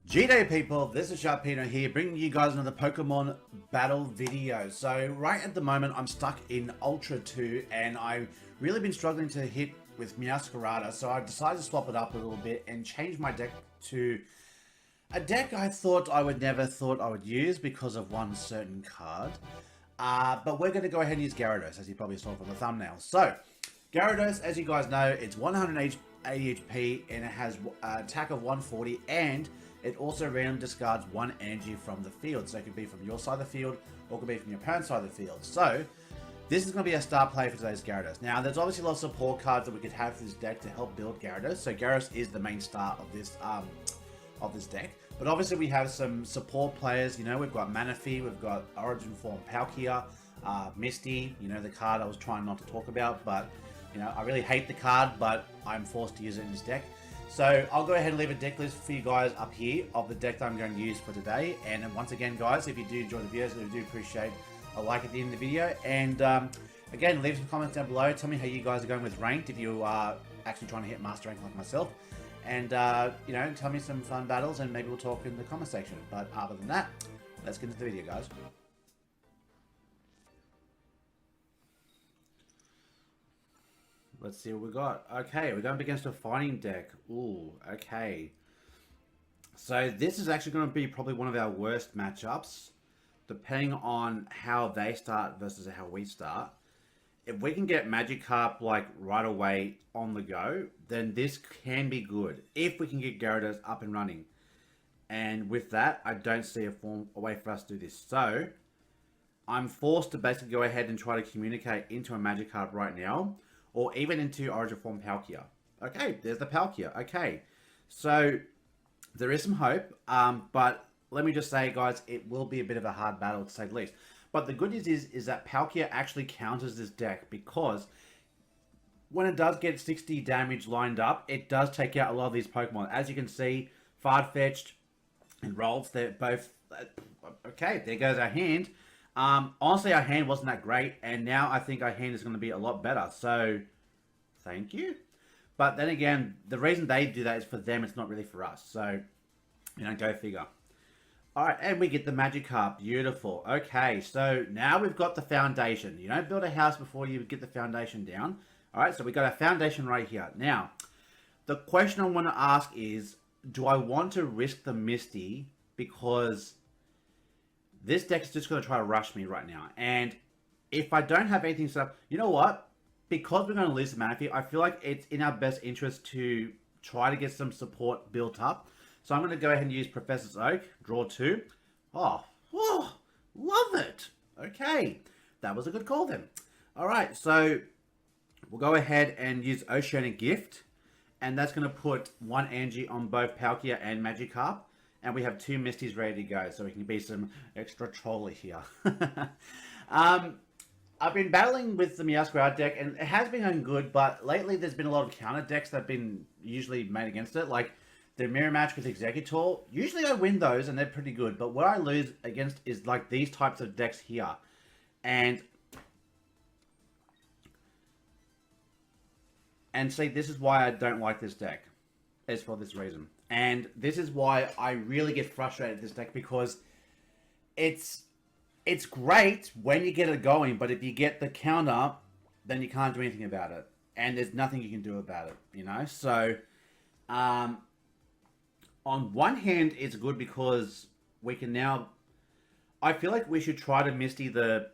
G'day people, this is Sharpino here, bringing you guys another Pokemon battle video. So right at the moment I'm stuck in Ultra 2 and I've really been struggling to hit with Meowscarada, so I decided to swap it up a little bit and change my deck to a deck I thought I would never use because of one certain card. But we're going to go ahead and use Gyarados, as you probably saw from the thumbnail. So, Gyarados, as you guys know, it's 180 HP and it has an attack of 140, and it also randomly discards one energy from the field. So it could be from your side of the field, or it could be from your opponent's side of the field. So, this is going to be a star play for today's Gyarados. Now, there's obviously lots of support cards that we could have for this deck to help build Gyarados. So Gyarados is the main star of this deck. But obviously we have some support players. You know, we've got Manaphy, we've got Origin Form Palkia, MISTY, you know, the card I was trying not to talk about, but, you know, I really hate the card, but I'm forced to use it in this deck. So I'll go ahead and leave a deck list for you guys up here of the deck that I'm going to use for today. And once again, guys, if you do enjoy the videos, I do appreciate a like at the end of the video. And again, leave some comments down below. Tell me how you guys are going with ranked, if you are actually trying to hit master rank like myself. And, you know, tell me some fun battles and maybe we'll talk in the comment section. But other than that, let's get into the video, guys. Let's see what we got. Okay, we're going up against a fighting deck. Ooh, okay. So this is actually going to be probably one of our worst matchups, depending on how they start versus how we start. If we can get Magikarp like right away on the go, then this can be good. If we can get Gyarados up and running. And with that, I don't see a way for us to do this. So, I'm forced to basically go ahead and try to communicate into a Magikarp right now. Or even into Origin Form Palkia. Okay, there's the Palkia. Okay, so there is some hope. But let me just say, guys, it will be a bit of a hard battle to say the least. But the good news is that Palkia actually counters this deck, because when it does get 60 damage lined up, it does take out a lot of these Pokemon. As you can see, Farfetch'd and Rolf, they're both... Okay, there goes our hand. Honestly, our hand wasn't that great, and now I think our hand is going to be a lot better. So, thank you. But then again, the reason they do that is for them, it's not really for us. So, you know, go figure. Alright, and we get the Magikarp. Beautiful. Okay, so now we've got the foundation. You don't build a house before you get the foundation down. Alright, so we got our foundation right here. Now, the question I want to ask is, do I want to risk the Misty? Because this deck is just going to try to rush me right now. And if I don't have anything set up, you know what? Because we're going to lose the Manaphy, I feel like it's in our best interest to try to get some support built up. So I'm going to go ahead and use Professor's Oak, draw 2. Oh, love it. Okay, that was a good call then. Alright, so we'll go ahead and use Oceanic Gift. And that's going to put one energy on both Palkia and Magikarp. And we have 2 Misties ready to go, so we can be some extra troller here. I've been battling with the Meowscarada deck, and it has been going good, but lately there's been a lot of counter decks that have been usually made against it, like the mirror match with Executor. Usually I win those, and they're pretty good, but what I lose against is like these types of decks here. And see, this is why I don't like this deck. It's for this reason. And this is why I really get frustrated with this deck, because it's great when you get it going, but if you get the counter, then you can't do anything about it. And there's nothing you can do about it, you know? So, on one hand, it's good because we can now... I feel like we should try to Misty the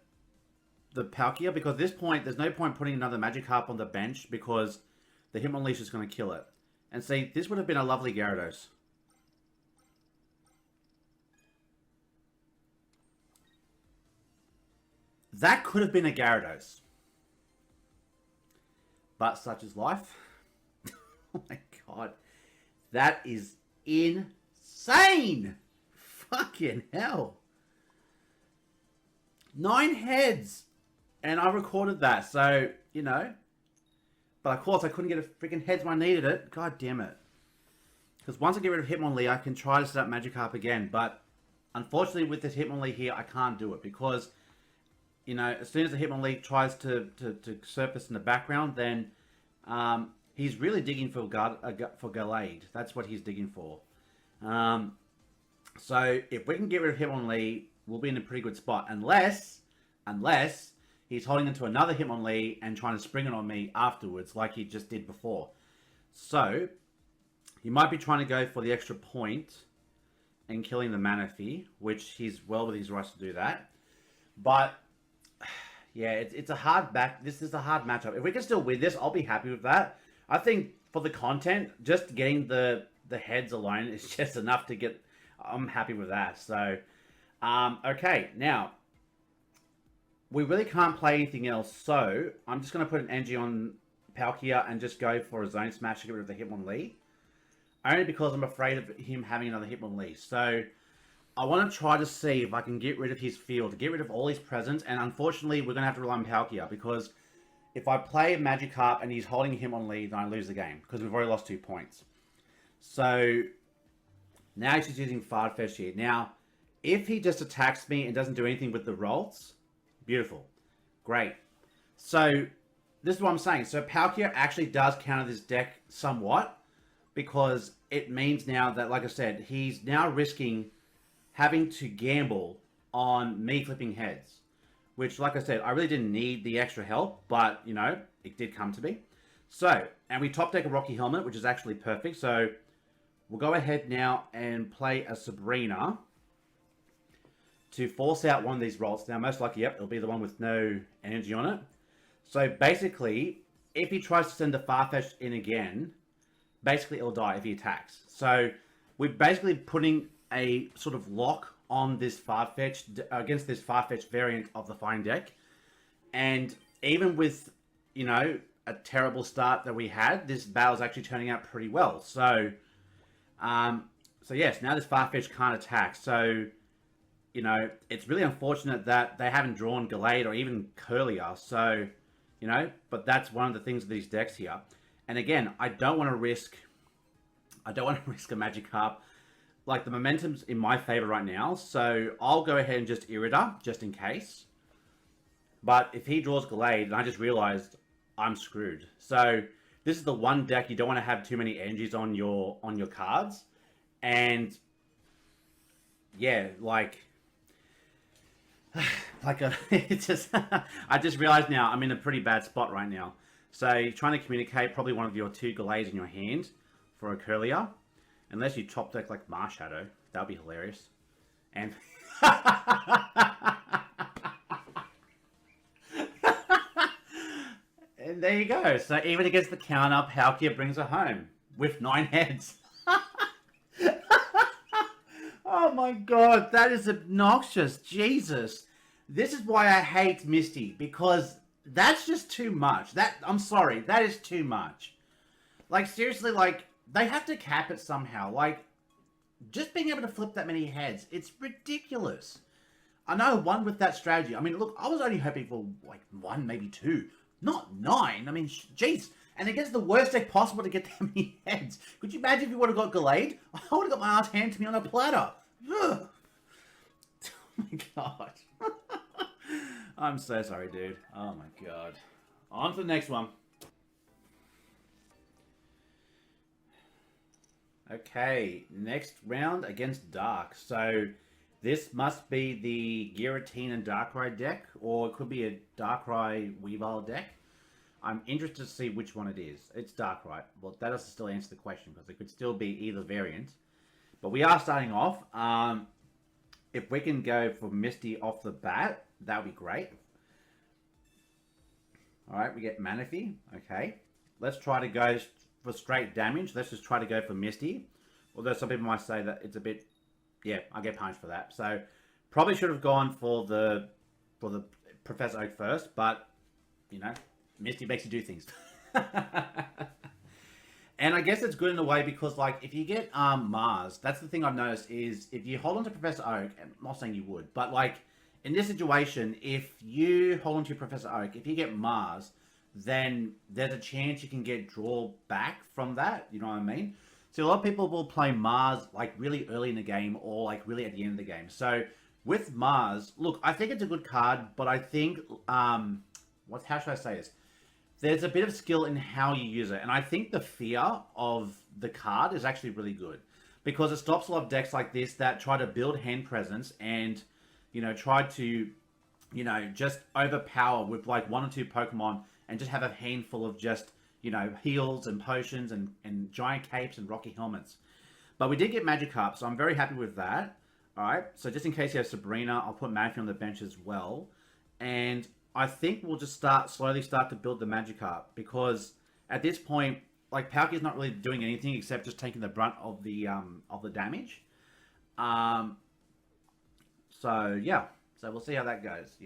Palkia, because at this point, there's no point putting another Magikarp on the bench, because the Hitmonleash is going to kill it. And see, this would have been a lovely Gyarados. That could have been a Gyarados. But such is life. Oh my god. That is insane! Fucking hell. 9 heads! And I recorded that, so, you know... But of course, I couldn't get a freaking heads when I needed it. God damn it. Because once I get rid of Hitmonlee, I can try to set up Magikarp again. But unfortunately, with this Hitmonlee here, I can't do it. Because, you know, as soon as the Hitmonlee tries to surface in the background, then he's really digging for Gallade. That's what he's digging for. So if we can get rid of Hitmonlee, we'll be in a pretty good spot. Unless he's holding into another Hitmonlee and trying to spring it on me afterwards, like he just did before. So he might be trying to go for the extra point and killing the Manaphy, which he's well with his rights to do that. But yeah, it's a hard back. This is a hard matchup. If we can still win this, I'll be happy with that. I think for the content, just getting the heads alone is just enough to get. I'm happy with that. So, okay, now we really can't play anything else. So I'm just going to put an energy on Palkia and just go for a Zone Smash to get rid of the Hitmonlee. Only because I'm afraid of him having another Hitmonlee. So I want to try to see if I can get rid of his field, get rid of all his presence. And unfortunately, we're going to have to rely on Palkia because if I play Magikarp and he's holding Hitmonlee, then I lose the game because we've already lost 2 points. So now he's just using Farfetch here. Now, if he just attacks me and doesn't do anything with the rolls, beautiful. Great. So this is what I'm saying. So Palkia actually does counter this deck somewhat because it means now that, like I said, he's now risking having to gamble on me flipping heads. Which, like I said, I really didn't need the extra help, but, you know, it did come to me. So, and we top deck a Rocky Helmet, which is actually perfect. So we'll go ahead now and play a Sabrina to force out one of these rolls. Now, most likely, yep, it'll be the one with no energy on it. So basically, if he tries to send the Farfetch'd in again, basically it'll die if he attacks. So we're basically putting a sort of lock on this Farfetch'd against this Farfetch'd variant of the Fine deck. And even with, you know, a terrible start that we had, this battle's actually turning out pretty well. So, yes, now this Farfetch'd can't attack. So, you know, it's really unfortunate that they haven't drawn Gallade or even Curlier. So, you know, but that's one of the things with these decks here. And again, I don't want to risk a Magikarp. Like, the momentum's in my favor right now, so I'll go ahead and just Irida, just in case. But if he draws Gallade, and I just realized I'm screwed. So this is the one deck you don't want to have too many energies on your cards. And yeah, it's just I just realized now I'm in a pretty bad spot right now. So you're trying to communicate probably one of your 2 Gallades in your hand for a Curlier. Unless you top deck like Marshadow. That would be hilarious. And and there you go. So even against the counter, Palkia brings her home with 9 heads. Oh my god, that is obnoxious. Jesus. This is why I hate Misty, because that's just too much. I'm sorry, that is too much. Like, seriously, like, they have to cap it somehow. Like, just being able to flip that many heads, it's ridiculous. I know one with that strategy. I mean, look, I was only hoping for, like, 1, maybe 2. Not 9. I mean, jeez. And against the worst deck possible to get that many heads. Could you imagine if you would have got Gallade? I would have got my ass handed to me on a platter. Ugh. Oh my god. I'm so sorry, dude. Oh my god. On to the next one. Okay, next round against Dark. So this must be the Giratina and Darkrai deck, or it could be a Darkrai Weavile deck. I'm interested to see which one it is. It's Darkrai. Well, that doesn't still answer the question, because it could still be either variant. But we are starting off. If we can go for Misty off the bat, that would be great. Alright, we get Manaphy. Okay. Let's try to go for straight damage. Let's just try to go for Misty. Although some people might say that it's a bit... Yeah, I get punished for that. So, probably should have gone for the Professor Oak first. But, you know, Misty makes you do things. And I guess it's good in a way because, like, if you get Mars, that's the thing I've noticed is if you hold on to Professor Oak, I'm not saying you would, but, like, in this situation, if you hold on to Professor Oak, if you get Mars, then there's a chance you can get draw back from that, you know what I mean? So a lot of people will play Mars, like, really early in the game or, like, really at the end of the game. So with Mars, look, I think it's a good card, but I think, how should I say this? There's a bit of skill in how you use it. And I think the fear of the card is actually really good. because it stops a lot of decks like this that try to build hand presence and, try to, just overpower with like 1 or 2 Pokemon and just have a handful of just, heals and potions and giant capes and rocky helmets. But we did get Magikarp, so I'm very happy with that. Alright, so just in case you have Sabrina, I'll put Manaphy on the bench as well. And I think we'll just slowly start to build the Magikarp, because at this point, like, Palkia's not really doing anything except just taking the brunt of the damage. So yeah, so we'll see how that goes,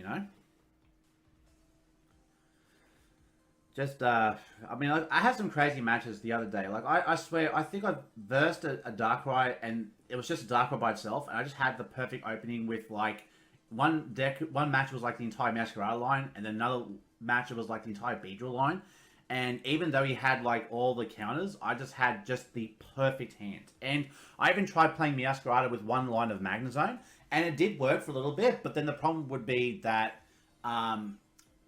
Just, I mean, I had some crazy matches the other day. Like, I swear, I think I versed a Darkrai, and it was just a Darkrai by itself, and I just had the perfect opening with, like, one match was, like, the entire Masquerade line, and then another match was, like, the entire Beedrill line. And even though he had, like, all the counters, I just had just the perfect hand. And I even tried playing Masquerade with one line of Magnezone, and it did work for a little bit, but then the problem would be that,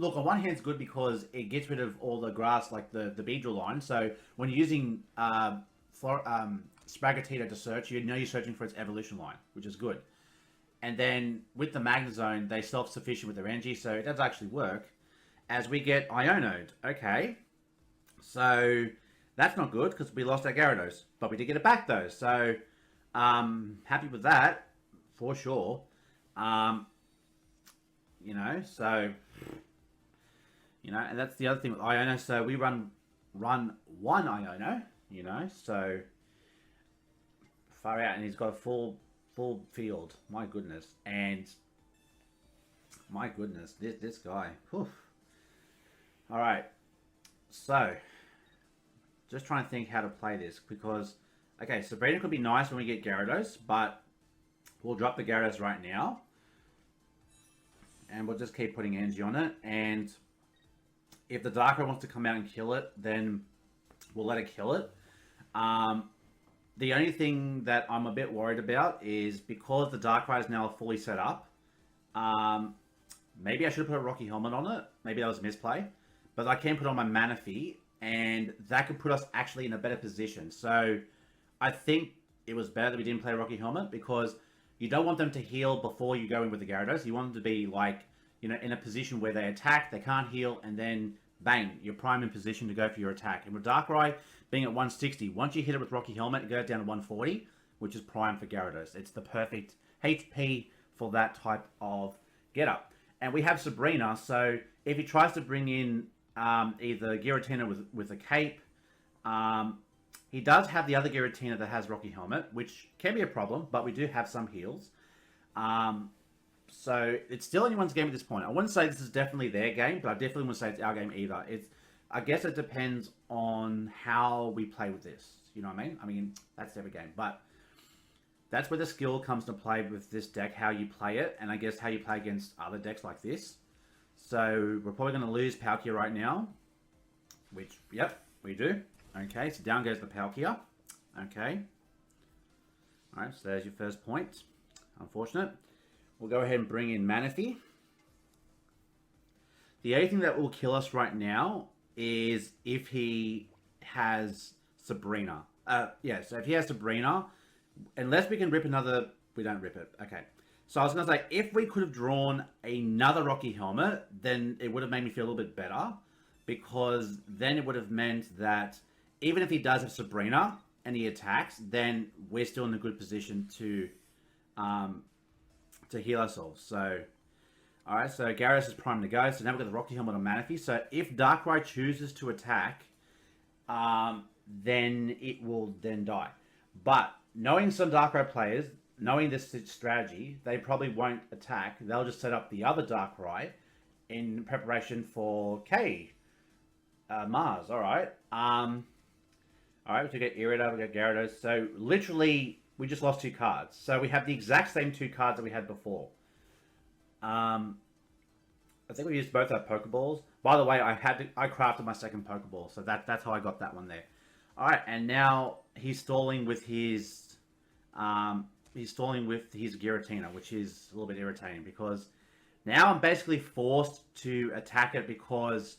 look, on one hand, it's good because it gets rid of all the grass, like the Beedrill line. So when you're using Sprigatito to search, you're searching for its evolution line, which is good. And then with the Magnezone, they're self-sufficient with their energy, so it does actually work. As we get Ionoed, okay. So that's not good because we lost our Gyarados, but we did get it back though. So happy with that for sure. So. And that's the other thing with Iono. So we run one Iono, so far out, and he's got a full field. My goodness, this guy. Whew. All right, so just trying to think how to play this, because okay, Sabrina could be nice when we get Gyarados, but we'll drop the Gyarados right now, and we'll just keep putting energy on it. And if the Darkrai wants to come out and kill it, then we'll let it kill it. The only thing that I'm a bit worried about is because the Darkrai is now fully set up, maybe I should have put a Rocky Helmet on it. Maybe that was a misplay. But I can put on my Manaphy, and that could put us actually in a better position. So I think it was better that we didn't play Rocky Helmet, because you don't want them to heal before you go in with the Gyarados. You want them to be like, in a position where they attack, they can't heal, and then bang, you're prime in position to go for your attack. And with Darkrai being at 160, once you hit it with Rocky Helmet, it goes down to 140, which is prime for Gyarados. It's the perfect HP for that type of getup. And we have Sabrina, so if he tries to bring in either Giratina with a cape, he does have the other Giratina that has Rocky Helmet, which can be a problem, but we do have some heals. So it's still anyone's game at this point. I wouldn't say this is definitely their game, but I definitely wouldn't say it's our game either. I guess it depends on how we play with this. You know what I mean? I mean, that's every game. But that's where the skill comes to play with this deck, how you play it, and I guess how you play against other decks like this. So we're probably going to lose Palkia right now, which, yep, we do. Okay, so down goes the Palkia. Okay. Alright, so there's your first point. Unfortunate. We'll go ahead and bring in Manaphy. The only thing that will kill us right now is if he has Sabrina. So if he has Sabrina, unless we can rip another... We don't rip it. Okay. So I was going to say, if we could have drawn another Rocky Helmet, then it would have made me feel a little bit better. Because then it would have meant that even if he does have Sabrina and he attacks, then we're still in a good position to heal ourselves. So, alright, so Gyarados is primed to go. So now we've got the Rocky Helmet on Manaphy. So if Darkrai chooses to attack, then it will then die. But knowing some Darkrai players, knowing this strategy, they probably won't attack. They'll just set up the other Darkrai in preparation for Mars. Alright. Alright, we get Irida, we got Gyarados. So literally, we just lost 2 cards. So we have the exact same 2 cards that we had before. I think we used both our Pokeballs. By the way, I crafted my second Pokeball, so that's how I got that one there. All right, and now he's stalling with his Giratina, which is a little bit irritating because now I'm basically forced to attack it because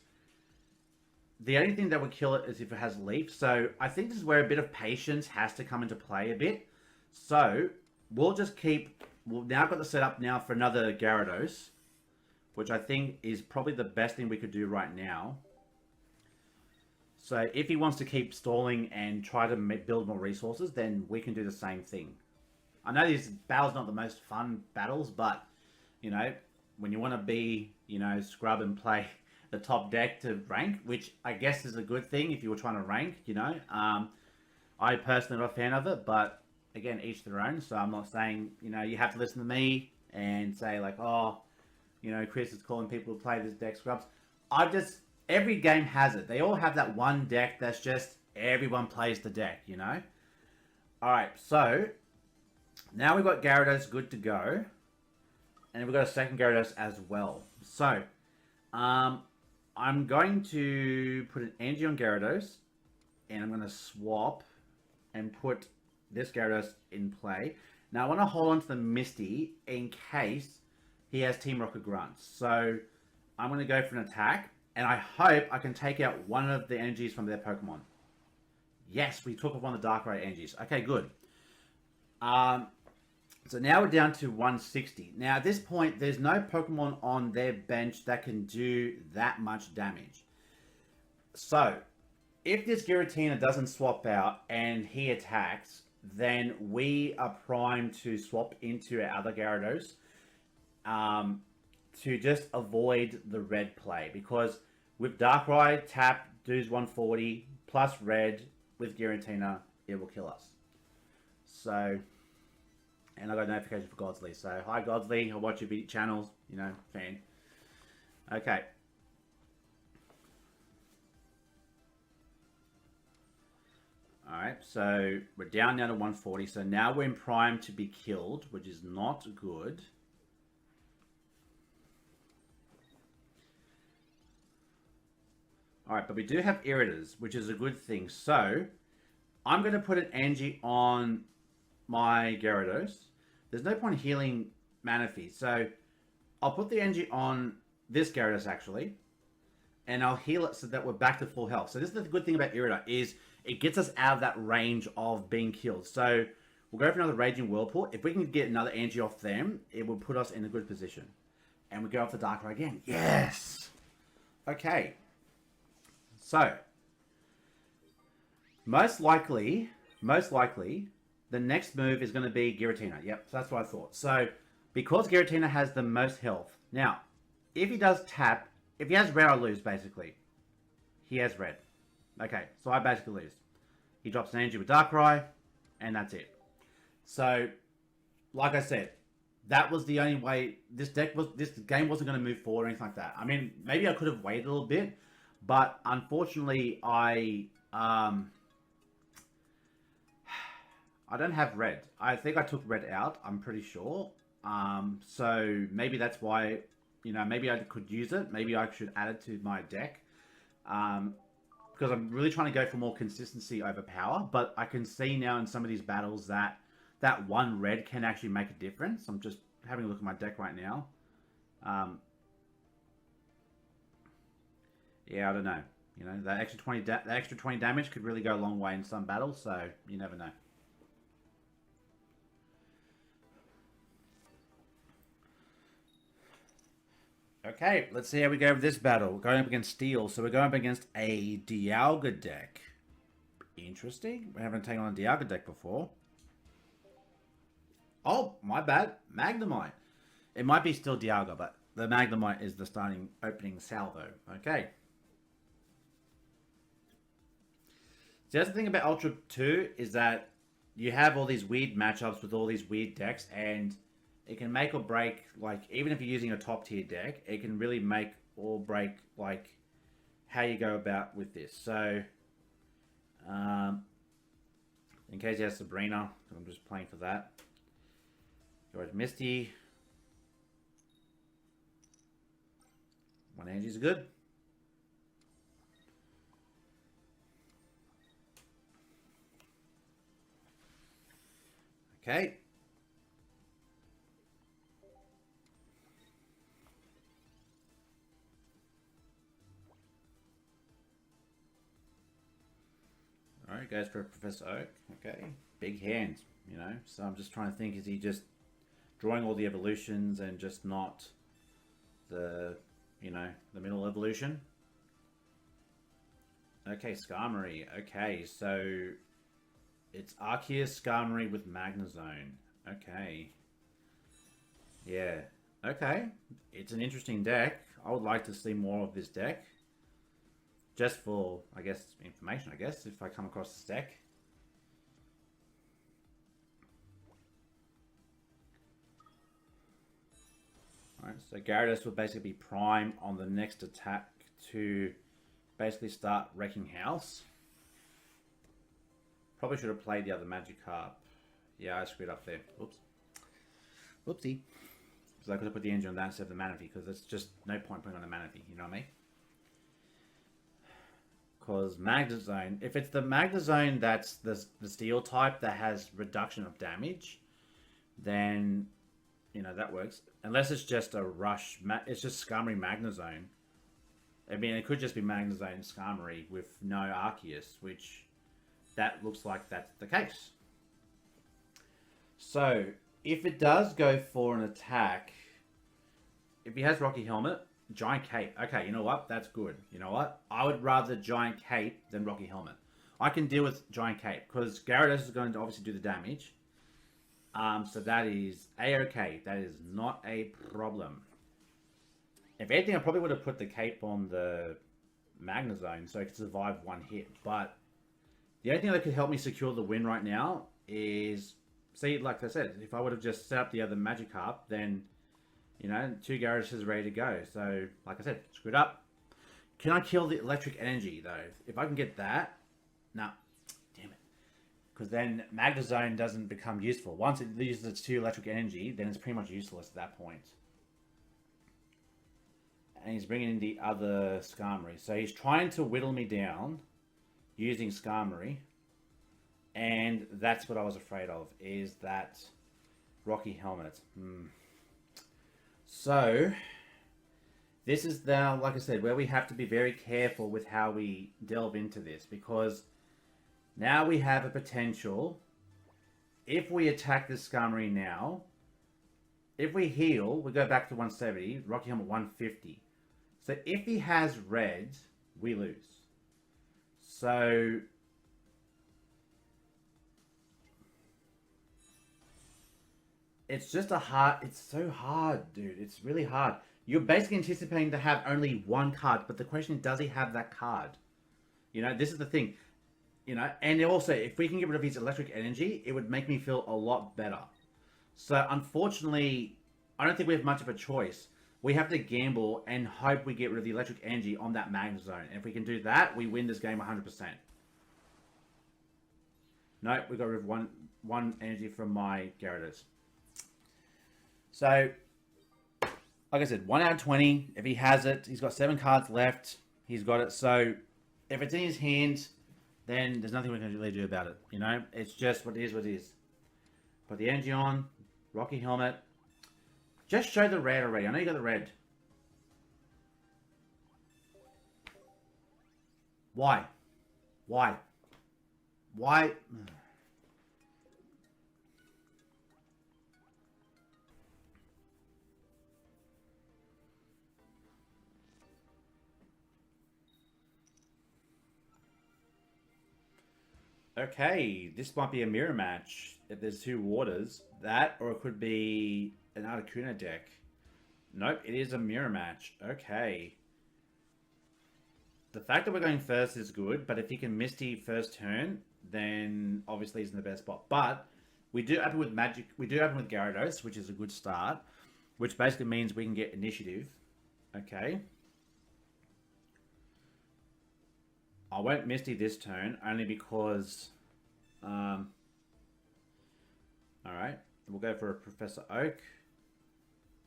the only thing that would kill it is if it has Leaf. So I think this is where a bit of patience has to come into play a bit. So we'll just keep. We've now got the setup now for another Gyarados, which I think is probably the best thing we could do right now. So if he wants to keep stalling and try to build more resources, then we can do the same thing. I know these battles not the most fun battles, but, you know, when you want to be, you know, scrub and play the top deck to rank, which I guess is a good thing if you were trying to rank, you know. I personally am not a fan of it, but again, each their own. So I'm not saying, you know, you have to listen to me and say like, oh, you know, Chris is calling people to play this deck scrubs. Every game has it. They all have that one deck that's just everyone plays the deck, you know. All right, so now we've got Gyarados good to go, and we've got a second Gyarados as well. So, I'm going to put an energy on Gyarados, and I'm going to swap and put this Gyarados in play. Now, I want to hold on to the Misty in case he has Team Rocket Grunts. So, I'm going to go for an attack, and I hope I can take out one of the energies from their Pokemon. Yes, we took off one of the Darkrai energies. Okay, good. So now we're down to 160. Now, at this point, there's no Pokemon on their bench that can do that much damage. So, if this Giratina doesn't swap out and he attacks, then we are primed to swap into our other Gyarados to just avoid the red play. Because with Darkrai, tap, does 140, plus red with Giratina, it will kill us. So, and I got a notification for Godsley. So, hi Godsley, I watch your channels, you know, fan. Okay. Alright, so we're down now to 140. So now we're in prime to be killed, which is not good. Alright, but we do have Iridas, which is a good thing. So, I'm going to put an Angie on my Gyarados. There's no point healing Manaphy. So, I'll put the Angie on this Gyarados, actually. And I'll heal it so that we're back to full health. So, this is the good thing about Irida, is it gets us out of that range of being killed. So, we'll go for another Raging Whirlpool. If we can get another Angie off them, it will put us in a good position. And we go off the Darkrai again. Yes! Okay. So, most likely, the next move is going to be Giratina. Yep, so that's what I thought. So, because Giratina has the most health. Now, if he does tap, if he has red, I lose, basically. He has red. Okay, so I basically lose. He drops an energy with Darkrai, and that's it. So, like I said, that was the only way this game wasn't going to move forward or anything like that. I mean, maybe I could have waited a little bit, but unfortunately, I don't have red. I think I took red out, I'm pretty sure. So maybe that's why, you know, maybe I could use it. Maybe I should add it to my deck. Because I'm really trying to go for more consistency over power. But I can see now in some of these battles that that one red can actually make a difference. I'm just having a look at my deck right now. Yeah, I don't know. You know, that extra 20 damage could really go a long way in some battles, so you never know. Okay, let's see how we go with this battle. We're going up against Steel, so we're going up against a Dialga deck. Interesting. We haven't taken on a Dialga deck before. Oh, my bad. Magnemite. It might be still Dialga, but the Magnemite is the starting opening salvo. Okay. So that's the thing about Ultra 2 is that you have all these weird matchups with all these weird decks, and it can make or break, like, even if you're using a top tier deck, it can really make or break, like, how you go about with this. So, in case you have Sabrina, I'm just playing for that. Go with Misty. One energy is good. Okay. Alright, goes for Professor Oak. Okay, big hand, you know. So I'm just trying to think, is he just drawing all the evolutions and just not the, you know, the middle evolution? Okay, Skarmory. Okay, so it's Arceus, Skarmory with Magnezone. Okay. Yeah. Okay. It's an interesting deck. I would like to see more of this deck. Just for, I guess, information, I guess, if I come across this deck. Alright, so Gyarados will basically be prime on the next attack to basically start wrecking house. Probably should have played the other Magikarp. Yeah, I screwed up there. Oops. Whoopsie. So I could have put the engine on that instead of the Manaphy, because there's just no point putting on the Manaphy, you know what I mean? Because Magnezone, if it's the Magnezone that's the steel type that has reduction of damage, then, you know, that works. Unless it's just a rush, it's just Skarmory Magnezone. I mean, it could just be Magnezone Skarmory with no Arceus, which that looks like that's the case. So, if it does go for an attack, if he has Rocky Helmet, Giant Cape. Okay, you know what? That's good. You know what? I would rather Giant Cape than Rocky Helmet. I can deal with Giant Cape because Gyarados is going to obviously do the damage. So that is A-okay. That is not a problem. If anything, I probably would have put the Cape on the Magnezone so I could survive one hit. But the only thing that could help me secure the win right now is, see, like I said, if I would have just set up the other Magikarp, then, you know, 2 Gyarados ready to go. So, like I said, screwed up. Can I kill the electric energy, though? If I can get that, nah, damn it. Because then Magnezone doesn't become useful. Once it uses its 2 electric energy, then it's pretty much useless at that point. And he's bringing in the other Skarmory. So he's trying to whittle me down using Skarmory. And that's what I was afraid of, is that Rocky Helmet. So, this is now, like I said, where we have to be very careful with how we delve into this. Because now we have a potential, if we attack this Skarmory now, if we heal, we go back to 170, Rocky Helmet 150. So if he has red, we lose. So it's just it's so hard, dude. It's really hard. You're basically anticipating to have only one card, but the question is, does he have that card? You know, this is the thing. You know, and also, if we can get rid of his electric energy, it would make me feel a lot better. So, unfortunately, I don't think we have much of a choice. We have to gamble and hope we get rid of the electric energy on that Magnezone. And if we can do that, we win this game 100%. Nope, we got rid of one energy from my Gyarados. So, like I said, 1 out of 20. If he has it, he's got 7 cards left. He's got it. So, if it's in his hand, then there's nothing we can really do about it. You know, it's just what it is, what it is. Put the energy on. Rocky Helmet. Just show the red already. I know you got the red. Why? Why? Why? Okay, this might be a mirror match. If there's 2 waters, that, or it could be an Articuno deck. Nope, it is a mirror match. Okay. The fact that we're going first is good, but if he can Misty first turn, then obviously he's in the best spot. But we do open with Magic. We do open with Gyarados, which is a good start, which basically means we can get initiative. Okay. I won't Misty this turn, only because... Alright, we'll go for a Professor Oak.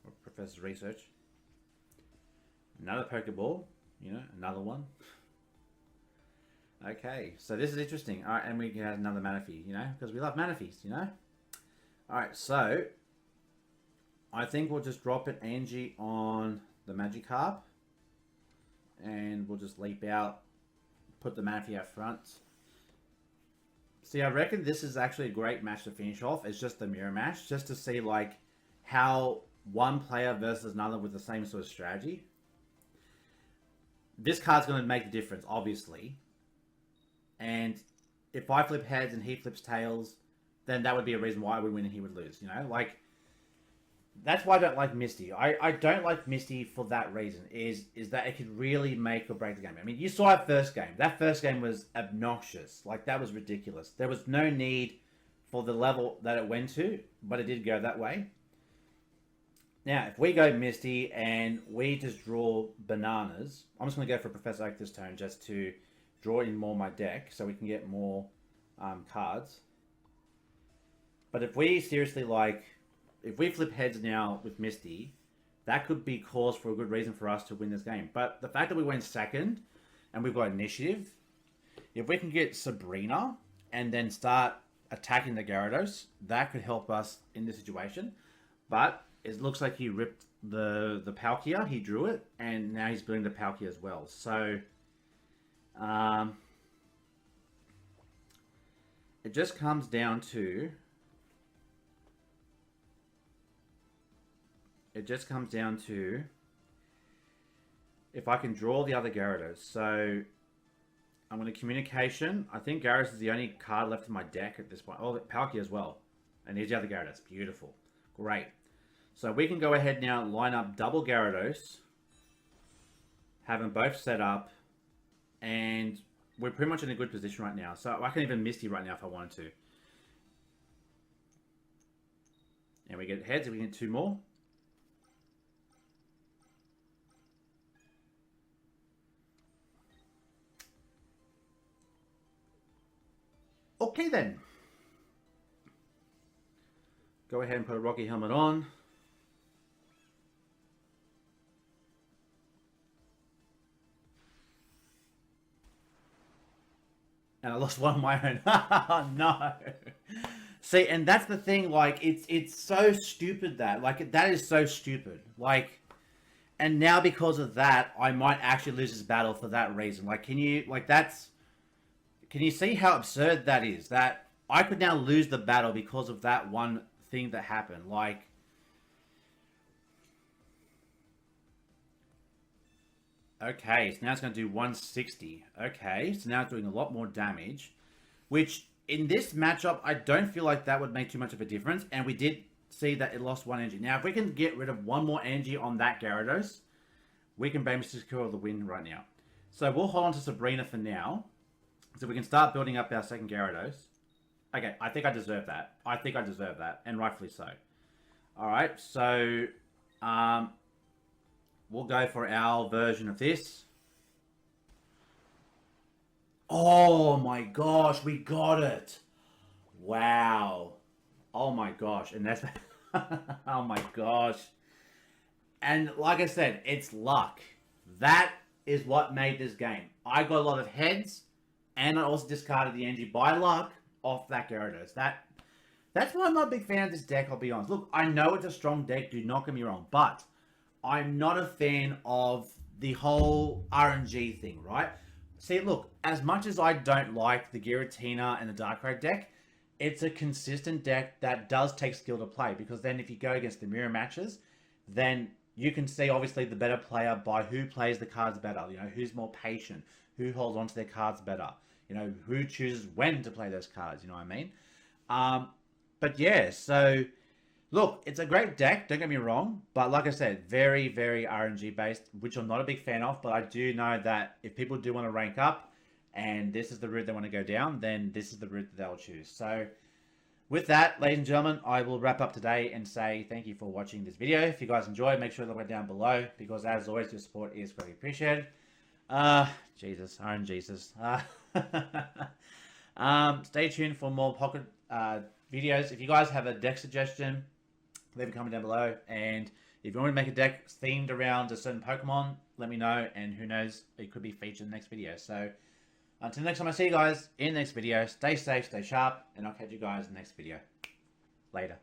Or Professor Research. Another Pokeball. You know, another one. Okay, so this is interesting. Alright, and we can have another Manaphy, you know, because we love Manaphy's, you know. Alright, so... I think we'll just drop it Angie on the Magikarp. And we'll just leap out. Put the Manaphy out front. See, I reckon this is actually a great match to finish off. It's just the mirror match, just to see like how one player versus another with the same sort of strategy. This card's going to make the difference, obviously. And if I flip heads and he flips tails, then that would be a reason why I would win and he would lose. You know, like that's why I don't like Misty. I don't like Misty for that reason. Is that it could really make or break the game. I mean, you saw our first game. That first game was obnoxious. Like that was ridiculous. There was no need for the level that it went to, but it did go that way. Now, if we go Misty and we just draw bananas, I'm just going to go for Professor Oak this turn just to draw in more my deck so we can get more cards. But if we seriously like, if we flip heads now with Misty, that could be cause for a good reason for us to win this game. But the fact that we went second and we've got initiative, if we can get Sabrina and then start attacking the Gyarados, that could help us in this situation. But it looks like he ripped the Palkia, he drew it, and now he's building the Palkia as well. So, it just comes down to... if I can draw the other Gyarados. So, I'm going to Communication. I think Gyarados is the only card left in my deck at this point. Oh, Palkia as well. And here's the other Gyarados. Beautiful. Great. So we can go ahead now and line up double Gyarados, have them both set up, and we're pretty much in a good position right now. So I can even Misty right now if I wanted to. And we get heads, and we get 2 more. Okay then. Go ahead and put a Rocky Helmet on. And I lost one of my own. Oh, no. See, and that's the thing. Like, it's so stupid that. Like, that is so stupid. Like, and now because of that, I might actually lose this battle for that reason. Like, can you, like, that's... Can you see how absurd that is? That I could now lose the battle because of that one thing that happened. Like... Okay, so now it's going to do 160. Okay, so now it's doing a lot more damage. Which, in this matchup, I don't feel like that would make too much of a difference. And we did see that it lost 1 energy. Now, if we can get rid of 1 more energy on that Gyarados, we can basically secure the win right now. So we'll hold on to Sabrina for now. So we can start building up our second Gyarados. Okay, I think I deserve that. I think I deserve that, and rightfully so. Alright, so... we'll go for our version of this. Oh my gosh, we got it. Wow. Oh my gosh. And that's... oh my gosh. And like I said, it's luck. That is what made this game. I got a lot of heads, and I also discarded the energy by luck off that Gyarados. That's why I'm not a big fan of this deck, I'll be honest. Look, I know it's a strong deck, do not get me wrong, but... I'm not a fan of the whole RNG thing, right? See, look, as much as I don't like the Giratina and the Darkrai deck, it's a consistent deck that does take skill to play, because then if you go against the mirror matches, then you can see obviously the better player by who plays the cards better, you know, who's more patient, who holds on to their cards better, you know, who chooses when to play those cards, you know what I mean? But yeah, so... Look, it's a great deck, don't get me wrong, but like I said, very, very RNG based, which I'm not a big fan of, but I do know that if people do want to rank up, and this is the route they want to go down, then this is the route that they'll choose. So, with that, ladies and gentlemen, I will wrap up today and say thank you for watching this video. If you guys enjoyed, make sure to look down below, because as always, your support is greatly appreciated. Jesus, RNGesus. Stay tuned for more Pocket videos. If you guys have a deck suggestion, leave a comment down below, and if you want to make a deck themed around a certain Pokemon, let me know, and who knows, it could be featured in the next video. So, until next time I see you guys in the next video, stay safe, stay sharp, and I'll catch you guys in the next video. Later.